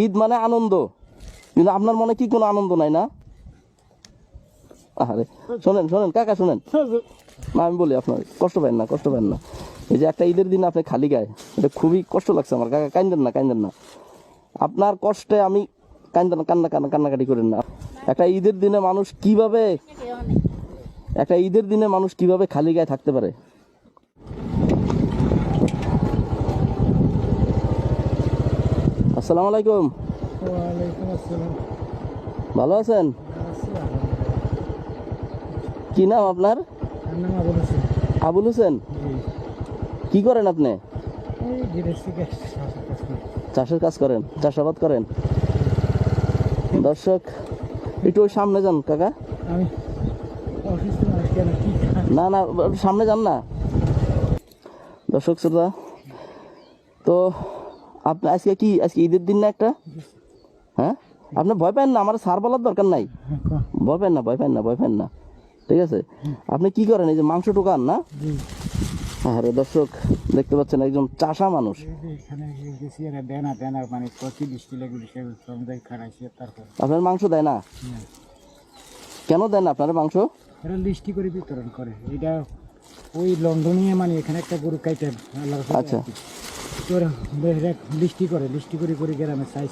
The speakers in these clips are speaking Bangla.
ঈদ মানে আনন্দ, কিন্তু আপনার মনে কি কোনো আনন্দ নাই না? আরে শোনেন শোনেন কাকা শোনেন, না আমি বলি আপনার কষ্ট পাবেন না, কষ্ট পাবেন না। এই যে একটা ঈদের দিন আপনি খালি গায়ে, এটা খুবই কষ্ট লাগছে আমার কাকা। কান্দেন না, কান্দেন না, আপনার কষ্টে আমি কান্দেন, কান্নাকাটি করেন না। একটা ঈদের দিনে মানুষ কিভাবে, একটা ঈদের দিনে মানুষ কিভাবে খালি গায়ে থাকতে পারে? আসসালামু আলাইকুম। ওয়ালাইকুম আসসালাম। ভালো আছেন? কি নাম আপনার? আমার নাম আবুল হোসেন। আবুল হোসেন, জি। কি করেন আপনি? এই গৃহস্থী কাজ, চাষের কাজ করি। চাষের কাজ করেন, চাষাবাদ করেন? দর্শক একটু ওই সামনে যান কাকা। আমি অসুস্থ মানুষ, কেন কি না না সামনে যান না। দর্শক শ্রোতা, তো আপনি আজকে কি, আজকে ঈদের দিন না একটা? হ্যাঁ, আপনি ভয় পান না, আমার সার বলার দরকার নাই। ভয় পান না, ভয় পান না, ভয় পান না, ঠিক আছে? আপনি কি করেন? এই যে মাংস টোকান না? আরে দর্শক দেখতে পাচ্ছেন একজন চাষা মানুষ। এখানে গেছি আর দেনা দেনার মানে 25 কিলো খারাইছি, তারপর আপনার মাংস দেয় না? কেন দেন না আপনার মাংস? এরা লিস্টি করে বিতরণ করে। এটা ওই লন্ডনে মানে এখানে একটা গরু কাইটেন আল্লাহর কাছে। আচ্ছা, তোর লিস্টি করে, লিস্টি করে করে গ্রামে চাই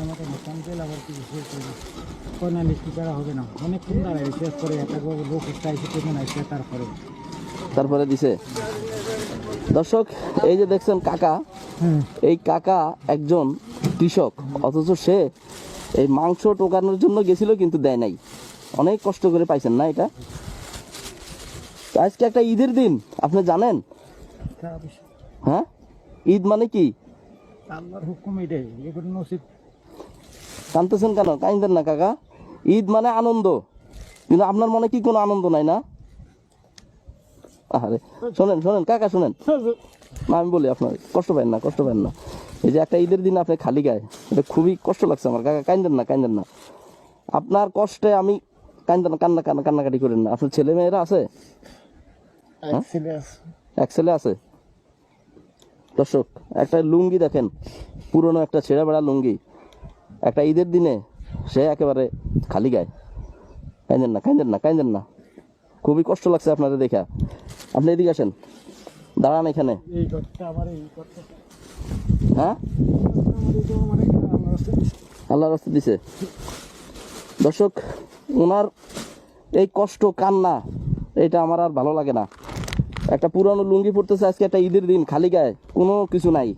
আমাকে মোটাম তেল আবার কিছু শেষ করে কোনা লিস্টি করা হবে না, অনেকক্ষণ দাঁড়ায় শেষ করে একটা লোক চাইছে কেমন আসছে, তারপরে দিছে। দর্শক এই যে দেখছেন কাকা, এই কাকা একজন কৃষক, অথচ সে এই মাংস টোকানোর জন্য গেছিল কিন্তু দেয় নাই। অনেক কষ্ট করে পাইছেন না এটা? আজকে একটা ঈদের দিন, আপনি জানেন? হ্যাঁ, ঈদ মানে কি? আল্লাহর হুকুম এটাই, এগুলো নসিব। কাঁদতেছেন কেন? কাঁদেন না কাকা। ঈদ মানে আনন্দ, কিন্তু আপনার মনে কি কোনো আনন্দ নাই না? আরে শোনেন শোনেন কাকা শোনেন, না আমি বলি আপনার কষ্ট পাবেন না, কষ্ট পাবেন না। এই যে একটা ঈদের দিন আপনি খালি গায়ে, এটা খুবই কষ্ট লাগছে আমার কাকা। কাঁদেন না, কাঁদেন না, আপনার কষ্টে আমি কাঁদেন, কান্নাকাটি করেন না। আপনার ছেলে মেয়েরা আছে? এক ছেলে আছে। দর্শক একটা লুঙ্গি দেখেন, পুরনো একটা ছেঁড়া বেড়া লুঙ্গি, একটা ঈদের দিনে সে একেবারে খালি গায়ে। কাঁদেন না, কাঁদেন না, কাঁদেন না, খুবই কষ্ট লাগছে আপনাদের দেখা। আপনি এদিকে আসেন, দাঁড়ান এখানে। হ্যাঁ, আল্লাহর রাস্তা দিছে। দর্শক ওনার এই কষ্ট, কান্না, এটা আমার আর ভালো লাগে না। একটা পুরানো লুঙ্গি পড়তেছে আজকে একটা ঈদের দিন খালি গায়ে, কোনো কিছু নাই।